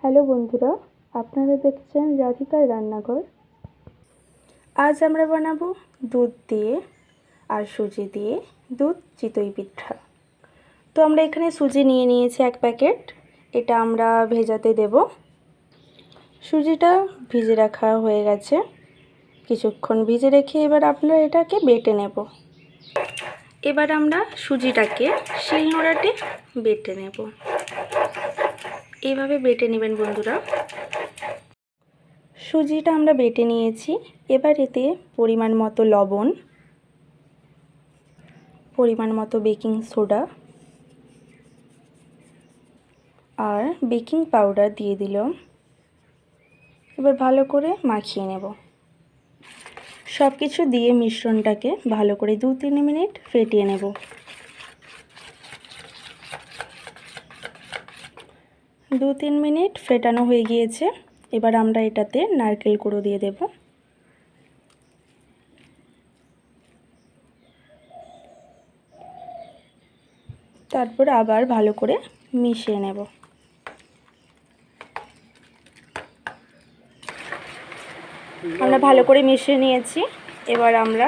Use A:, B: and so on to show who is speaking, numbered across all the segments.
A: Hello বন্ধুরা, আপনারা দেখছেন রাধিকার রান্নাঘর। আজ আমরা বানাবো দুধ দিয়ে আর সুজি দিয়ে দুধ চিতই পিঠা। তো আমরা এখানে সুজি নিয়ে নিয়েছি 1 প্যাকেট। এটা আমরা ভেজাতে দেব। সুজিটা ভিজে রাখা হয়ে গেছে, কিছুক্ষণ ভিজে রেখে এবার আপনারা এটাকে বেটে নেব। এবার আমরা সুজিটাকে শিলনোড়াতে বেটে নেব। এইভাবে বেটে নেবেন বন্ধুরা। সুজিটা আমরা বেটে নিয়েছি। এবার এতে পরিমাণ মতো লবণ, পরিমাণ মতো বেকিং সোডা আর বেকিং পাউডার দিয়ে দিলাম। এবার ভালো করে মাখিয়ে নেব। সব কিছু দিয়ে মিশ্রণটাকে ভালো করে 2-3 মিনিট ফেটিয়ে নেব। 2-3 মিনিট ফেটানো হয়ে গিয়েছে। এবার আমরা এটাতে নারকেল কুড়ো দিয়ে দেব। তারপর আবার ভালো করে মিশিয়ে নেব। আমরা ভালো করে মিশিয়ে নিয়েছি। এবার আমরা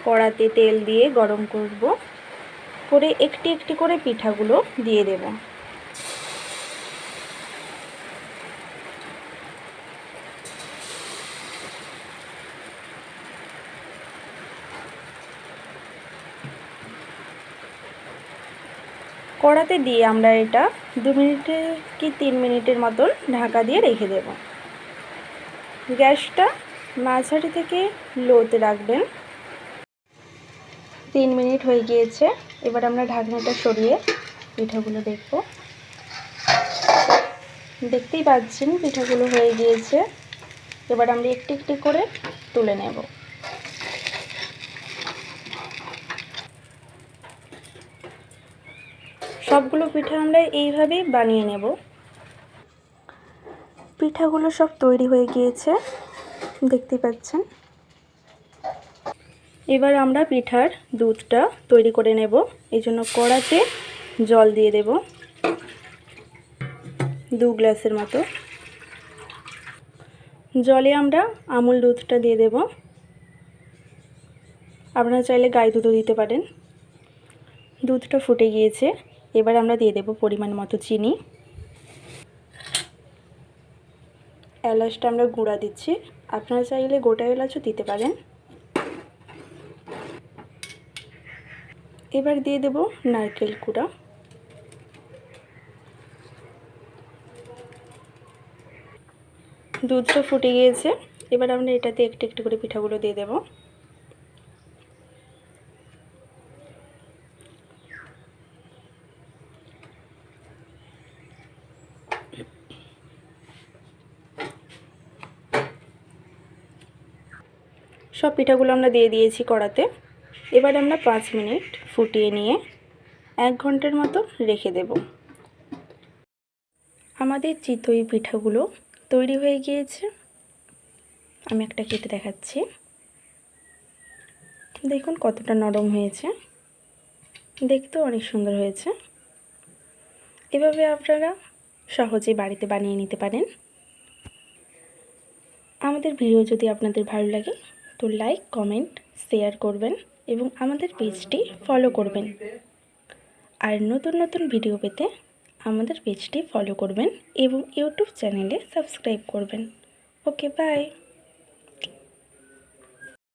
A: কড়াতে তেল দিয়ে গরম করব, করে একটি একটি করে পিঠাগুলো দিয়ে দেব। কড়াতে দিয়ে আমরা এটা 2 মিনিটের কি 3 মিনিটের মতন ঢাকা দিয়ে রেখে দেব। গ্যাসটা মাঝারি থেকে লোতে রাখবেন। 3 মিনিট হয়ে গিয়েছে। এবার আমরা ঢাকনাটা সরিয়ে পিঠাগুলো দেখব। দেখতেই পাচ্ছেন পিঠাগুলো হয়ে গিয়েছে। এবার আমরা একটি একটি করে তুলে নেব। সবগুলো পিঠা আমরা এইভাবেই বানিয়ে নেব। পিঠাগুলো সব তৈরি হয়ে গিয়েছে, দেখতে পাচ্ছেন। এবার আমরা পিঠার দুধটা তৈরি করে নেব। এই জন্য কড়াতে জল দিয়ে দেব 2 গ্লাসের মতো। জলে আমরা আমুল দুধটা দিয়ে দেব। আপনারা চাইলে গাই দুধও দিতে পারেন। দুধটা ফুটে গিয়েছে। এবার আমরা দিয়ে দেব পরিমাণ মতো চিনি। এলাচটা আমরা গুঁড়া দিচ্ছি, আপনারা চাইলে গোটা এলাচও দিতে পারেন। এবার দিয়ে দেব নারকেল কুড়া। দুধটা ফুটে গিয়েছে। এবার আমরা এটাতে একটু একটু করে পিঠাগুলো দিয়ে দেব। সব পিঠাগুলো আমরা দিয়ে দিয়েছি কড়াতে। এবার আমরা 5 মিনিট ফুটিয়ে নিয়ে 1 ঘন্টার মতো রেখে দেব। আমাদের চিতই পিঠাগুলো তৈরি হয়ে গিয়েছে। আমি একটা কেটে দেখাচ্ছি। দেখুন কতটা নরম হয়েছে, দেখতেও অনেক সুন্দর হয়েছে। এভাবে আপনারা সহজেই বাড়িতে বানিয়ে নিতে পারেন। আমাদের ভিডিও যদি আপনাদের ভালো লাগে তো লাইক, কমেন্ট, শেয়ার করবেন এবং আমাদের পেজটি ফলো করবেন। আর নতুন নতুন ভিডিও পেতে আমাদের পেজটি ফলো করবেন এবং ইউটিউব চ্যানেলে সাবস্ক্রাইব করবেন। ওকে, বাই।